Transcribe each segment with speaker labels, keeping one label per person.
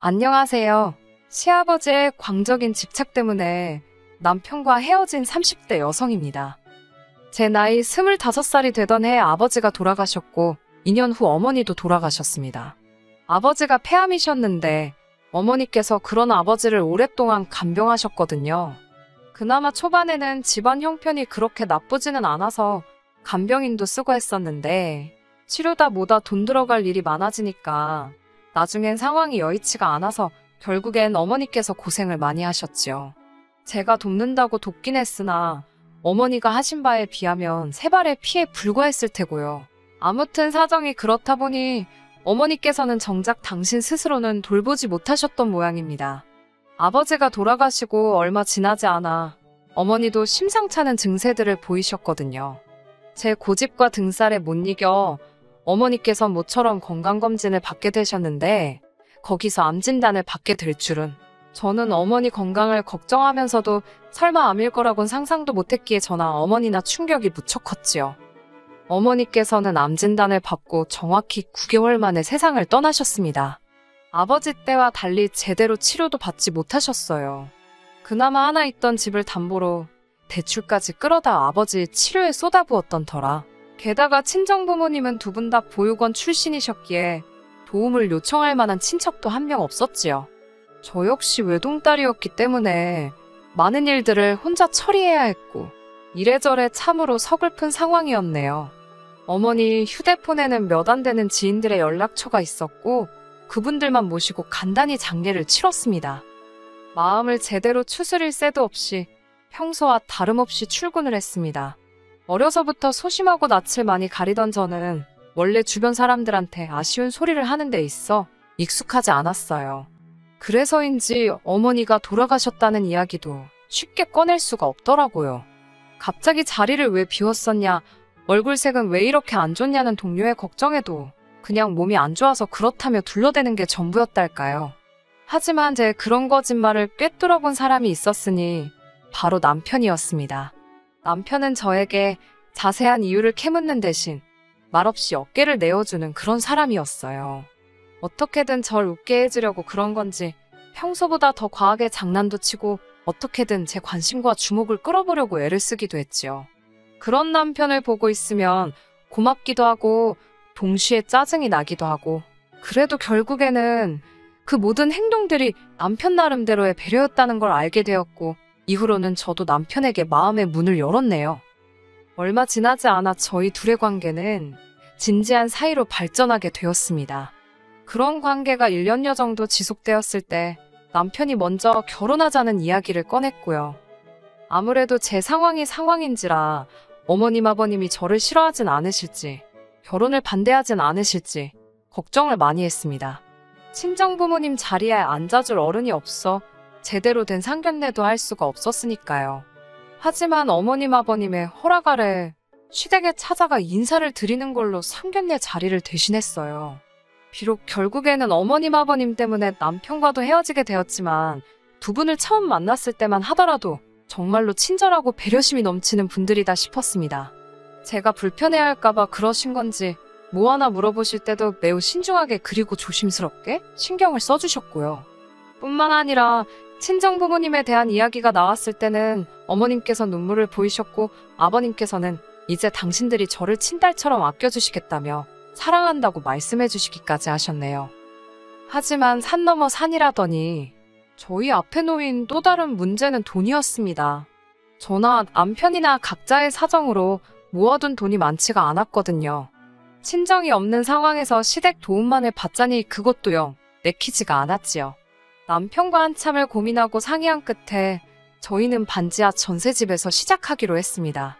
Speaker 1: 안녕하세요. 시아버지의 광적인 집착 때문에 남편과 헤어진 30대 여성입니다. 제 나이 25살이 되던 해에 아버지가 돌아가셨고 2년 후 어머니도 돌아가셨습니다. 아버지가 폐암이셨는데 어머니께서 그런 아버지를 오랫동안 간병하셨거든요. 그나마 초반에는 집안 형편이 그렇게 나쁘지는 않아서 간병인도 쓰고 했었는데 치료다 뭐다 돈 들어갈 일이 많아지니까 나중엔 상황이 여의치가 않아서 결국엔 어머니께서 고생을 많이 하셨지요. 제가 돕는다고 돕긴 했으나 어머니가 하신 바에 비하면 세 발의 피에 불과했을 테고요. 아무튼 사정이 그렇다 보니 어머니께서는 정작 당신 스스로는 돌보지 못하셨던 모양입니다. 아버지가 돌아가시고 얼마 지나지 않아 어머니도 심상찮은 증세들을 보이셨거든요. 제 고집과 등살에 못 이겨 어머니께서 모처럼 건강검진을 받게 되셨는데 거기서 암 진단을 받게 될 줄은 저는 어머니 건강을 걱정하면서도 설마 암일 거라곤 상상도 못했기에 저나 어머니나 충격이 무척 컸지요. 어머니께서는 암 진단을 받고 정확히 9개월 만에 세상을 떠나셨습니다. 아버지 때와 달리 제대로 치료도 받지 못하셨어요. 그나마 하나 있던 집을 담보로 대출까지 끌어다 아버지 치료에 쏟아부었던 터라. 게다가 친정부모님은 두 분 다 보육원 출신이셨기에 도움을 요청할 만한 친척도 한 명 없었지요. 저 역시 외동딸이었기 때문에 많은 일들을 혼자 처리해야 했고 이래저래 참으로 서글픈 상황이었네요. 어머니 휴대폰에는 몇 안 되는 지인들의 연락처가 있었고 그분들만 모시고 간단히 장례를 치렀습니다. 마음을 제대로 추스릴 새도 없이 평소와 다름없이 출근을 했습니다. 어려서부터 소심하고 낯을 많이 가리던 저는 원래 주변 사람들한테 아쉬운 소리를 하는 데 있어 익숙하지 않았어요. 그래서인지 어머니가 돌아가셨다는 이야기도 쉽게 꺼낼 수가 없더라고요. 갑자기 자리를 왜 비웠었냐, 얼굴색은 왜 이렇게 안 좋냐는 동료의 걱정에도 그냥 몸이 안 좋아서 그렇다며 둘러대는 게 전부였달까요. 하지만 제 그런 거짓말을 꿰뚫어본 사람이 있었으니 바로 남편이었습니다. 남편은 저에게 자세한 이유를 캐묻는 대신 말없이 어깨를 내어주는 그런 사람이었어요. 어떻게든 절 웃게 해주려고 그런 건지 평소보다 더 과하게 장난도 치고 어떻게든 제 관심과 주목을 끌어보려고 애를 쓰기도 했지요. 그런 남편을 보고 있으면 고맙기도 하고 동시에 짜증이 나기도 하고 그래도 결국에는 그 모든 행동들이 남편 나름대로의 배려였다는 걸 알게 되었고 이후로는 저도 남편에게 마음의 문을 열었네요. 얼마 지나지 않아 저희 둘의 관계는 진지한 사이로 발전하게 되었습니다. 그런 관계가 1년여 정도 지속되었을 때 남편이 먼저 결혼하자는 이야기를 꺼냈고요. 아무래도 제 상황이 상황인지라 어머님 아버님이 저를 싫어하진 않으실지 결혼을 반대하진 않으실지 걱정을 많이 했습니다. 친정부모님 자리에 앉아줄 어른이 없어 제대로 된 상견례도 할 수가 없었으니까요. 하지만 어머님 아버님의 허락 아래 시댁에 찾아가 인사를 드리는 걸로 상견례 자리를 대신했어요. 비록 결국에는 어머님 아버님 때문에 남편과도 헤어지게 되었지만 두 분을 처음 만났을 때만 하더라도 정말로 친절하고 배려심이 넘치는 분들이다 싶었습니다. 제가 불편해할까봐 그러신 건지 뭐 하나 물어보실 때도 매우 신중하게 그리고 조심스럽게 신경을 써주셨고요. 뿐만 아니라 친정부모님에 대한 이야기가 나왔을 때는 어머님께서 눈물을 보이셨고 아버님께서는 이제 당신들이 저를 친딸처럼 아껴주시겠다며 사랑한다고 말씀해주시기까지 하셨네요. 하지만 산 넘어 산이라더니 저희 앞에 놓인 또 다른 문제는 돈이었습니다. 저나 남편이나 각자의 사정으로 모아둔 돈이 많지가 않았거든요. 친정이 없는 상황에서 시댁 도움만을 받자니 그것도 영 내키지가 않았지요. 남편과 한참을 고민하고 상의한 끝에 저희는 반지하 전셋집에서 시작하기로 했습니다.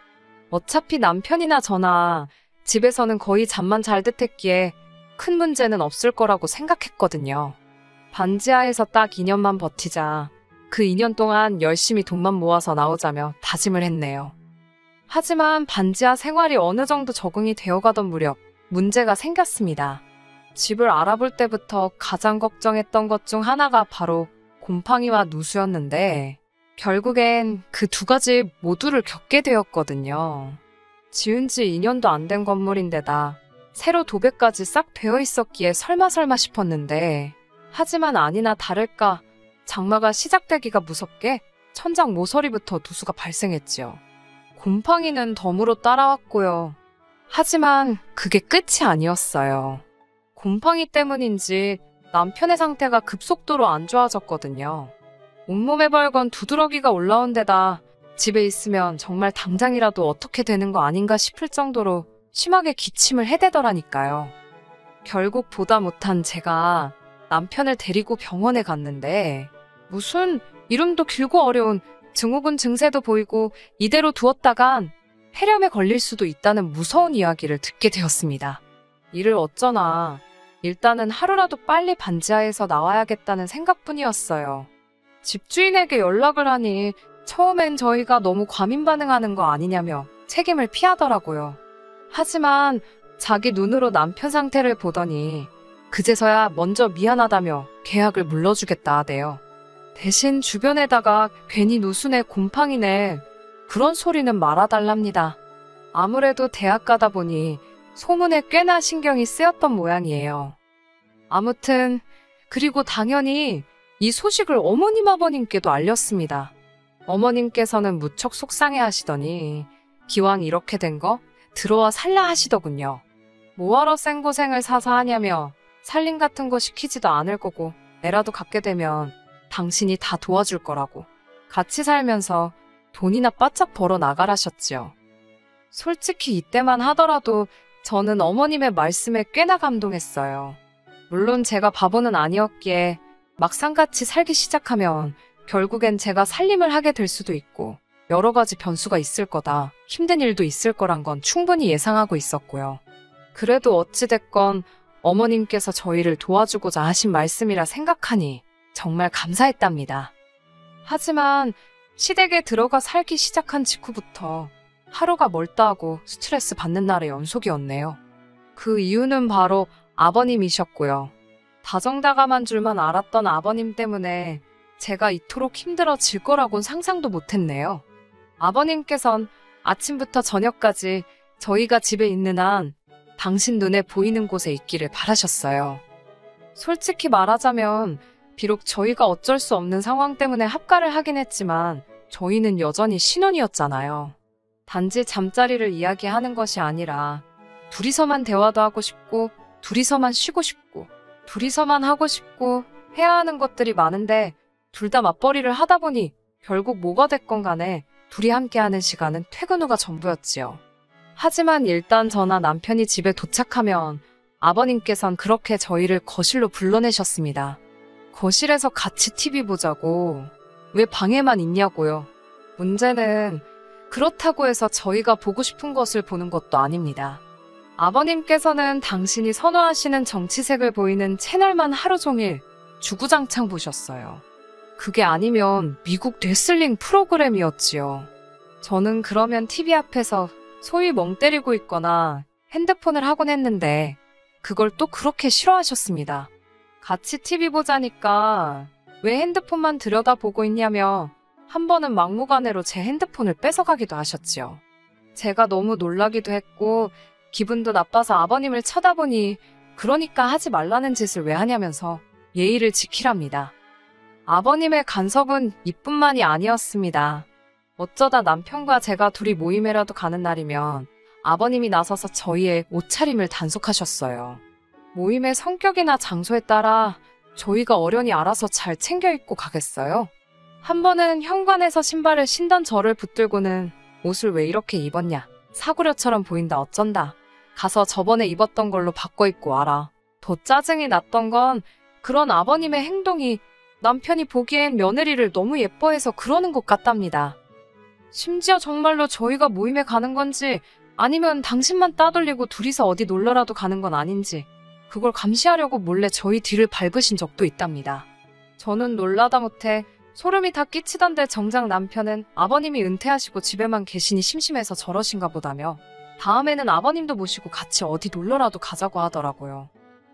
Speaker 1: 어차피 남편이나 저나 집에서는 거의 잠만 잘 듯했기에 큰 문제는 없을 거라고 생각했거든요. 반지하에서 딱 2년만 버티자 그 2년 동안 열심히 돈만 모아서 나오자며 다짐을 했네요. 하지만 반지하 생활이 어느 정도 적응이 되어가던 무렵 문제가 생겼습니다. 집을 알아볼 때부터 가장 걱정했던 것 중 하나가 바로 곰팡이와 누수였는데 결국엔 그 두 가지 모두를 겪게 되었거든요. 지은 지 2년도 안 된 건물인데다 새로 도배까지 싹 되어 있었기에 설마 싶었는데 하지만 아니나 다를까 장마가 시작되기가 무섭게 천장 모서리부터 누수가 발생했지요. 곰팡이는 덤으로 따라왔고요. 하지만 그게 끝이 아니었어요. 곰팡이 때문인지 남편의 상태가 급속도로 안 좋아졌거든요. 온몸에 벌건 두드러기가 올라온 데다 집에 있으면 정말 당장이라도 어떻게 되는 거 아닌가 싶을 정도로 심하게 기침을 해대더라니까요. 결국 보다 못한 제가 남편을 데리고 병원에 갔는데 무슨 이름도 길고 어려운 증후군 증세도 보이고 이대로 두었다간 폐렴에 걸릴 수도 있다는 무서운 이야기를 듣게 되었습니다. 이를 어쩌나 일단은 하루라도 빨리 반지하에서 나와야겠다는 생각뿐이었어요. 집주인에게 연락을 하니 처음엔 저희가 너무 과민 반응하는 거 아니냐며 책임을 피하더라고요. 하지만 자기 눈으로 남편 상태를 보더니 그제서야 먼저 미안하다며 계약을 물러주겠다 하대요. 대신 주변에다가 괜히 누수네 곰팡이네 그런 소리는 말아달랍니다. 아무래도 대학 가다 보니 소문에 꽤나 신경이 쓰였던 모양이에요. 아무튼 그리고 당연히 이 소식을 어머님 아버님께도 알렸습니다. 어머님께서는 무척 속상해 하시더니 기왕 이렇게 된 거 들어와 살라 하시더군요. 뭐하러 생고생을 사서 하냐며 살림 같은 거 시키지도 않을 거고 애라도 갖게 되면 당신이 다 도와줄 거라고 같이 살면서 돈이나 바짝 벌어 나가라셨지요. 솔직히 이때만 하더라도 저는 어머님의 말씀에 꽤나 감동했어요. 물론 제가 바보는 아니었기에 막상 같이 살기 시작하면 결국엔 제가 살림을 하게 될 수도 있고 여러 가지 변수가 있을 거다, 힘든 일도 있을 거란 건 충분히 예상하고 있었고요. 그래도 어찌됐건 어머님께서 저희를 도와주고자 하신 말씀이라 생각하니 정말 감사했답니다. 하지만 시댁에 들어가 살기 시작한 직후부터 하루가 멀다 하고 스트레스 받는 날의 연속이었네요. 그 이유는 바로 아버님이셨고요. 다정다감한 줄만 알았던 아버님 때문에 제가 이토록 힘들어질 거라곤 상상도 못했네요. 아버님께선 아침부터 저녁까지 저희가 집에 있는 한 당신 눈에 보이는 곳에 있기를 바라셨어요. 솔직히 말하자면 비록 저희가 어쩔 수 없는 상황 때문에 합가를 하긴 했지만 저희는 여전히 신혼이었잖아요. 단지 잠자리를 이야기하는 것이 아니라 둘이서만 대화도 하고 싶고 둘이서만 쉬고 싶고 둘이서만 하고 싶고 해야 하는 것들이 많은데 둘 다 맞벌이를 하다 보니 결국 뭐가 됐건 간에 둘이 함께하는 시간은 퇴근 후가 전부였지요. 하지만 일단 저나 남편이 집에 도착하면 아버님께선 그렇게 저희를 거실로 불러내셨습니다. 거실에서 같이 TV 보자고. 왜 방에만 있냐고요. 문제는 그렇다고 해서 저희가 보고 싶은 것을 보는 것도 아닙니다. 아버님께서는 당신이 선호하시는 정치색을 보이는 채널만 하루 종일 주구장창 보셨어요. 그게 아니면 미국 레슬링 프로그램이었지요. 저는 그러면 TV 앞에서 소위 멍 때리고 있거나 핸드폰을 하곤 했는데 그걸 또 그렇게 싫어하셨습니다. 같이 TV 보자니까 왜 핸드폰만 들여다보고 있냐며 한 번은 막무가내로 제 핸드폰을 뺏어가기도 하셨지요. 제가 너무 놀라기도 했고 기분도 나빠서 아버님을 쳐다보니 그러니까 하지 말라는 짓을 왜 하냐면서 예의를 지키랍니다. 아버님의 간섭은 이뿐만이 아니었습니다. 어쩌다 남편과 제가 둘이 모임에라도 가는 날이면 아버님이 나서서 저희의 옷차림을 단속하셨어요. 모임의 성격이나 장소에 따라 저희가 어련히 알아서 잘 챙겨 입고 가겠어요. 한 번은 현관에서 신발을 신던 저를 붙들고는 옷을 왜 이렇게 입었냐, 사구려처럼 보인다 어쩐다, 가서 저번에 입었던 걸로 바꿔 입고 와라. 더 짜증이 났던 건 그런 아버님의 행동이 남편이 보기엔 며느리를 너무 예뻐해서 그러는 것 같답니다. 심지어 정말로 저희가 모임에 가는 건지 아니면 당신만 따돌리고 둘이서 어디 놀러라도 가는 건 아닌지 그걸 감시하려고 몰래 저희 뒤를 밟으신 적도 있답니다. 저는 놀라다 못해 소름이 다 끼치던데 정작 남편은 아버님이 은퇴하시고 집에만 계시니 심심해서 저러신가 보다며 다음에는 아버님도 모시고 같이 어디 놀러라도 가자고 하더라고요.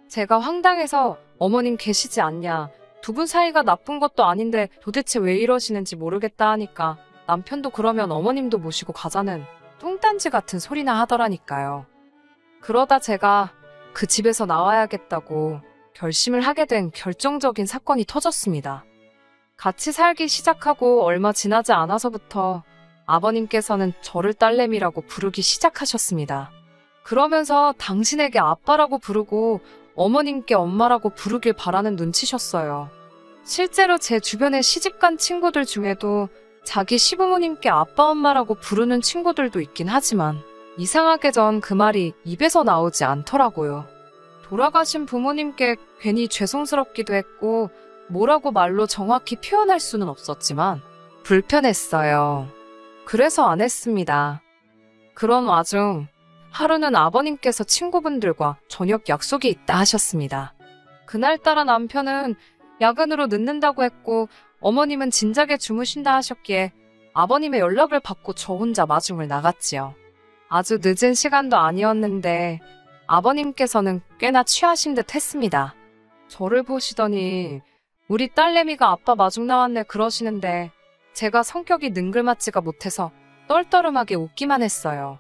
Speaker 1: 제가 황당해서 어머님 계시지 않냐, 두 분 사이가 나쁜 것도 아닌데 도대체 왜 이러시는지 모르겠다 하니까 남편도 그러면 어머님도 모시고 가자는 뚱딴지 같은 소리나 하더라니까요. 그러다 제가 그 집에서 나와야겠다고 결심을 하게 된 결정적인 사건이 터졌습니다. 같이 살기 시작하고 얼마 지나지 않아서부터 아버님께서는 저를 딸내미라고 부르기 시작하셨습니다. 그러면서 당신에게 아빠라고 부르고 어머님께 엄마라고 부르길 바라는 눈치셨어요. 실제로 제 주변의 시집간 친구들 중에도 자기 시부모님께 아빠 엄마라고 부르는 친구들도 있긴 하지만 이상하게 전 그 말이 입에서 나오지 않더라고요. 돌아가신 부모님께 괜히 죄송스럽기도 했고 뭐라고 말로 정확히 표현할 수는 없었지만 불편했어요. 그래서 안 했습니다. 그런 와중 하루는 아버님께서 친구분들과 저녁 약속이 있다 하셨습니다. 그날따라 남편은 야근으로 늦는다고 했고 어머님은 진작에 주무신다 하셨기에 아버님의 연락을 받고 저 혼자 마중을 나갔지요. 아주 늦은 시간도 아니었는데 아버님께서는 꽤나 취하신 듯 했습니다. 저를 보시더니 우리 딸내미가 아빠 마중 나왔네 그러시는데 제가 성격이 능글맞지가 못해서 떨떠름하게 웃기만 했어요.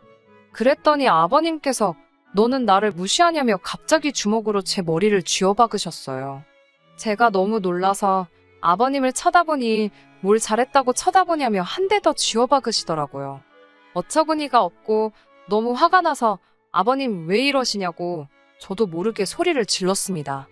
Speaker 1: 그랬더니 아버님께서 너는 나를 무시하냐며 갑자기 주먹으로 제 머리를 쥐어박으셨어요. 제가 너무 놀라서 아버님을 쳐다보니 뭘 잘했다고 쳐다보냐며 한 대 더 쥐어박으시더라고요. 어처구니가 없고 너무 화가 나서 아버님 왜 이러시냐고 저도 모르게 소리를 질렀습니다.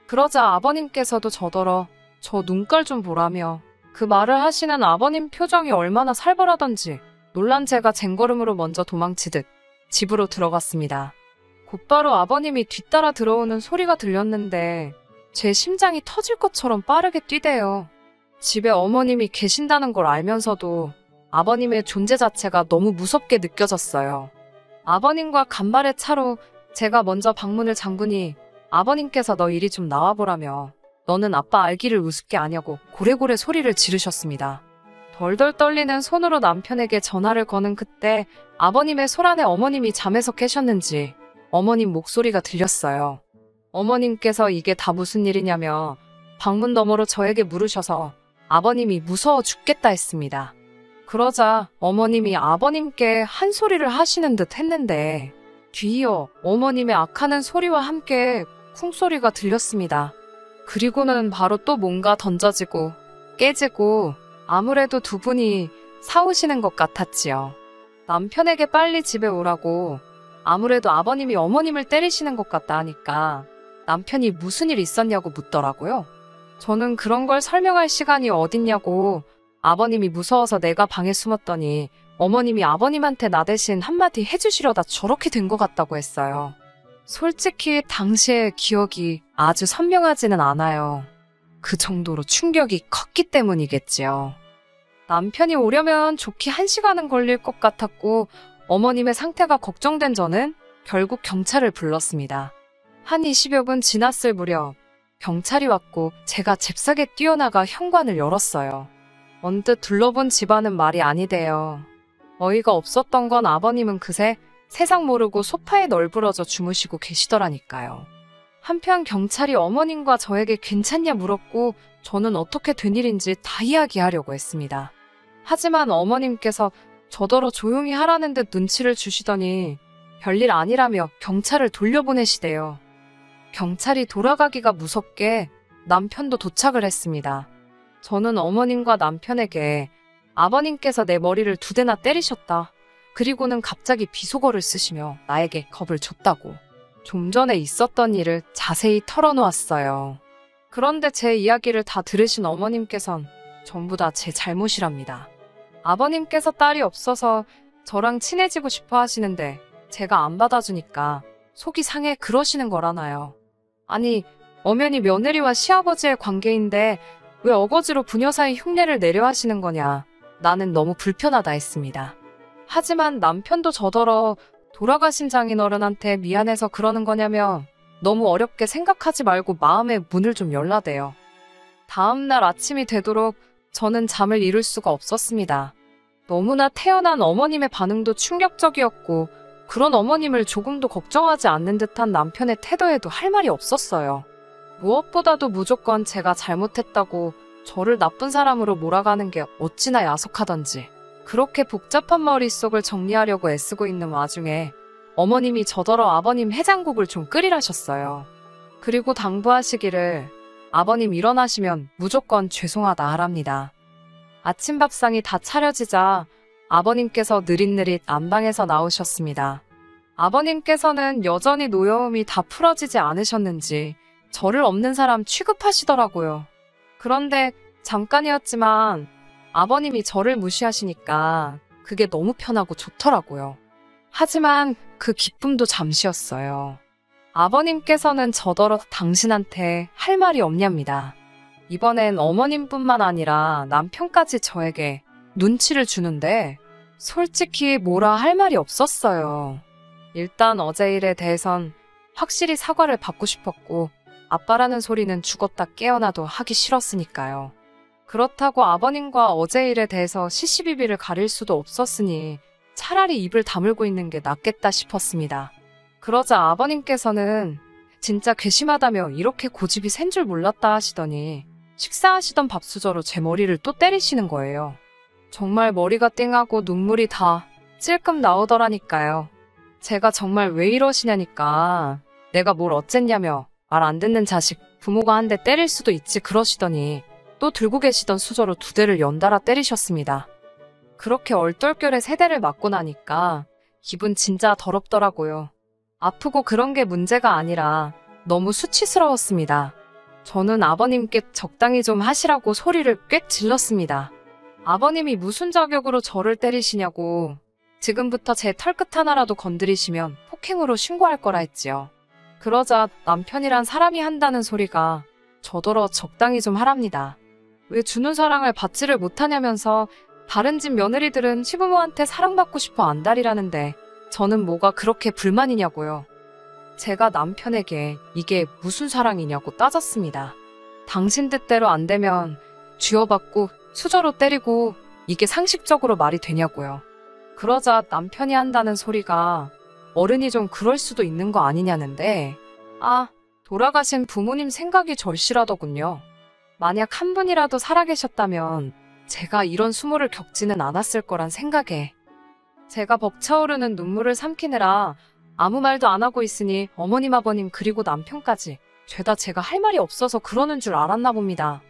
Speaker 1: 그러자 아버님께서도 저더러 저 눈깔 좀 보라며 그 말을 하시는 아버님 표정이 얼마나 살벌하던지 놀란 제가 쟁걸음으로 먼저 도망치듯 집으로 들어갔습니다. 곧바로 아버님이 뒤따라 들어오는 소리가 들렸는데 제 심장이 터질 것처럼 빠르게 뛰대요. 집에 어머님이 계신다는 걸 알면서도 아버님의 존재 자체가 너무 무섭게 느껴졌어요. 아버님과 간발의 차로 제가 먼저 방문을 잠그니 아버님께서 너 이리 좀 나와보라며 너는 아빠 알기를 우습게 아냐고 고래고래 소리를 지르셨습니다. 덜덜 떨리는 손으로 남편에게 전화를 거는 그때 아버님의 소란에 어머님이 잠에서 깨셨는지 어머님 목소리가 들렸어요. 어머님께서 이게 다 무슨 일이냐며 방문 너머로 저에게 물으셔서 아버님이 무서워 죽겠다 했습니다. 그러자 어머님이 아버님께 한 소리를 하시는 듯 했는데 뒤이어 어머님의 악하는 소리와 함께 쿵소리가 들렸습니다. 그리고는 바로 또 뭔가 던져지고 깨지고 아무래도 두 분이 싸우시는 것 같았지요. 남편에게 빨리 집에 오라고 아무래도 아버님이 어머님을 때리시는 것 같다 하니까 남편이 무슨 일 있었냐고 묻더라고요. 저는 그런 걸 설명할 시간이 어딨냐고 아버님이 무서워서 내가 방에 숨었더니 어머님이 아버님한테 나 대신 한마디 해주시려다 저렇게 된 것 같다고 했어요. 솔직히 당시의 기억이 아주 선명하지는 않아요. 그 정도로 충격이 컸기 때문이겠지요. 남편이 오려면 좋게 1시간은 걸릴 것 같았고 어머님의 상태가 걱정된 저는 결국 경찰을 불렀습니다. 한 20여 분 지났을 무렵 경찰이 왔고 제가 잽싸게 뛰어나가 현관을 열었어요. 언뜻 둘러본 집안은 말이 아니대요. 어이가 없었던 건 아버님은 그새 세상 모르고 소파에 널브러져 주무시고 계시더라니까요. 한편 경찰이 어머님과 저에게 괜찮냐 물었고 저는 어떻게 된 일인지 다 이야기하려고 했습니다. 하지만 어머님께서 저더러 조용히 하라는 듯 눈치를 주시더니 별일 아니라며 경찰을 돌려보내시대요. 경찰이 돌아가기가 무섭게 남편도 도착을 했습니다. 저는 어머님과 남편에게 아버님께서 내 머리를 2대나 때리셨다. 그리고는 갑자기 비속어를 쓰시며 나에게 겁을 줬다고 좀 전에 있었던 일을 자세히 털어놓았어요. 그런데 제 이야기를 다 들으신 어머님께선 전부 다 제 잘못이랍니다. 아버님께서 딸이 없어서 저랑 친해지고 싶어 하시는데 제가 안 받아주니까 속이 상해 그러시는 거라나요. 아니, 엄연히 며느리와 시아버지의 관계인데 왜 어거지로 부녀 사이 흉내를 내려 하시는 거냐. 나는 너무 불편하다 했습니다. 하지만 남편도 저더러 돌아가신 장인어른한테 미안해서 그러는 거냐며 너무 어렵게 생각하지 말고 마음의 문을 좀 열라대요. 다음날 아침이 되도록 저는 잠을 이룰 수가 없었습니다. 너무나 태어난 어머님의 반응도 충격적이었고 그런 어머님을 조금도 걱정하지 않는 듯한 남편의 태도에도 할 말이 없었어요. 무엇보다도 무조건 제가 잘못했다고 저를 나쁜 사람으로 몰아가는 게 어찌나 야속하던지 그렇게 복잡한 머릿속을 정리하려고 애쓰고 있는 와중에 어머님이 저더러 아버님 해장국을 좀 끓이라셨어요. 그리고 당부하시기를 아버님 일어나시면 무조건 죄송하다 하랍니다. 아침 밥상이 다 차려지자 아버님께서 느릿느릿 안방에서 나오셨습니다. 아버님께서는 여전히 노여움이 다 풀어지지 않으셨는지 저를 없는 사람 취급하시더라고요. 그런데 잠깐이었지만 아버님이 저를 무시하시니까 그게 너무 편하고 좋더라고요. 하지만 그 기쁨도 잠시였어요. 아버님께서는 저더러 당신한테 할 말이 없냐입니다. 이번엔 어머님뿐만 아니라 남편까지 저에게 눈치를 주는데 솔직히 뭐라 할 말이 없었어요. 일단 어제 일에 대해선 확실히 사과를 받고 싶었고 아빠라는 소리는 죽었다 깨어나도 하기 싫었으니까요. 그렇다고 아버님과 어제 일에 대해서 시시비비를 가릴 수도 없었으니 차라리 입을 다물고 있는 게 낫겠다 싶었습니다. 그러자 아버님께서는 진짜 괘씸하다며 이렇게 고집이 센 줄 몰랐다 하시더니 식사하시던 밥수저로 제 머리를 또 때리시는 거예요. 정말 머리가 띵하고 눈물이 다 찔끔 나오더라니까요. 제가 정말 왜 이러시냐니까 내가 뭘 어쨌냐며 말 안 듣는 자식 부모가 한 대 때릴 수도 있지 그러시더니 또 들고 계시던 수저로 2대를 연달아 때리셨습니다. 그렇게 얼떨결에 3대를 맞고 나니까 기분 진짜 더럽더라고요. 아프고 그런 게 문제가 아니라 너무 수치스러웠습니다. 저는 아버님께 적당히 좀 하시라고 소리를 꽤 질렀습니다. 아버님이 무슨 자격으로 저를 때리시냐고 지금부터 제 털끝 하나라도 건드리시면 폭행으로 신고할 거라 했지요. 그러자 남편이란 사람이 한다는 소리가 저더러 적당히 좀 하랍니다. 왜 주는 사랑을 받지를 못하냐면서 다른 집 며느리들은 시부모한테 사랑받고 싶어 안달이라는데 저는 뭐가 그렇게 불만이냐고요. 제가 남편에게 이게 무슨 사랑이냐고 따졌습니다. 당신 뜻대로 안 되면 쥐어받고 수저로 때리고 이게 상식적으로 말이 되냐고요. 그러자 남편이 한다는 소리가 어른이 좀 그럴 수도 있는 거 아니냐는데 돌아가신 부모님 생각이 절실하더군요. 만약 한 분이라도 살아계셨다면 제가 이런 수모를 겪지는 않았을 거란 생각에 제가 벅차오르는 눈물을 삼키느라 아무 말도 안 하고 있으니 어머님 아버님 그리고 남편까지 죄다 제가 할 말이 없어서 그러는 줄 알았나 봅니다.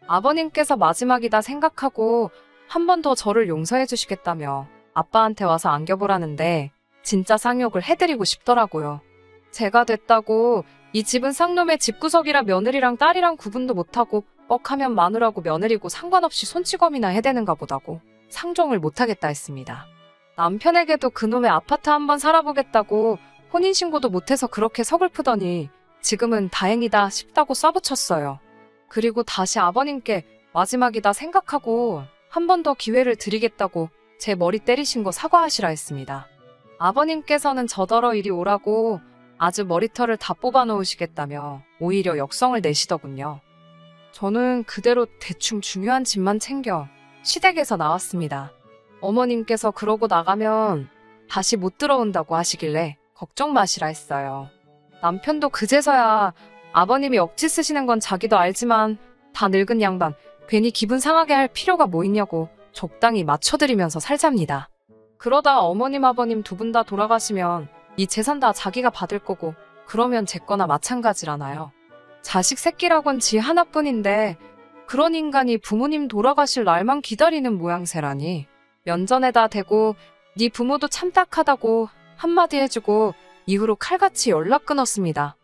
Speaker 1: 아버님께서 마지막이다 생각하고 한 번 더 저를 용서해 주시겠다며 아빠한테 와서 안겨보라는데 진짜 쌍욕을 해드리고 싶더라고요. 제가 됐다고 이 집은 쌍놈의 집구석이라 며느리랑 딸이랑 구분도 못하고 뻑하면 마누라고 며느리고 상관없이 손찌검이나 해대는가 보다고 상종을 못하겠다 했습니다. 남편에게도 그놈의 아파트 한번 살아보겠다고 혼인신고도 못해서 그렇게 서글프더니 지금은 다행이다 싶다고 써붙였어요. 그리고 다시 아버님께 마지막이다 생각하고 한 번 더 기회를 드리겠다고 제 머리 때리신 거 사과하시라 했습니다. 아버님께서는 저더러 이리 오라고 아주 머리털을 다 뽑아 놓으시겠다며 오히려 역성을 내시더군요. 저는 그대로 대충 중요한 집만 챙겨 시댁에서 나왔습니다. 어머님께서 그러고 나가면 다시 못 들어온다고 하시길래 걱정 마시라 했어요. 남편도 그제서야 아버님이 억지 쓰시는 건 자기도 알지만 다 늙은 양반 괜히 기분 상하게 할 필요가 뭐 있냐고 적당히 맞춰드리면서 살잡니다. 그러다 어머님 아버님 2분 다 돌아가시면 이 재산 다 자기가 받을 거고 그러면 제 거나 마찬가지라나요. 자식 새끼라곤 지 하나뿐인데 그런 인간이 부모님 돌아가실 날만 기다리는 모양새라니. 면전에다 대고 네 부모도 참 딱하다고 한마디 해주고 이후로 칼같이 연락 끊었습니다.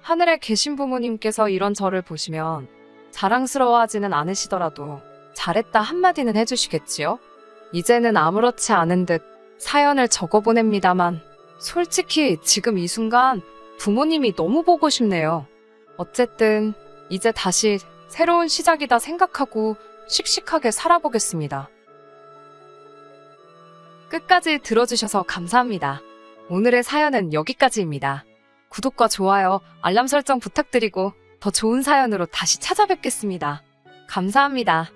Speaker 1: 하늘에 계신 부모님께서 이런 저를 보시면 자랑스러워하지는 않으시더라도 잘했다 한마디는 해주시겠지요? 이제는 아무렇지 않은 듯 사연을 적어보냅니다만 솔직히 지금 이 순간 부모님이 너무 보고 싶네요. 어쨌든 이제 다시 새로운 시작이다 생각하고 씩씩하게 살아보겠습니다. 끝까지 들어주셔서 감사합니다. 오늘의 사연은 여기까지입니다. 구독과 좋아요, 알람 설정 부탁드리고 더 좋은 사연으로 다시 찾아뵙겠습니다. 감사합니다.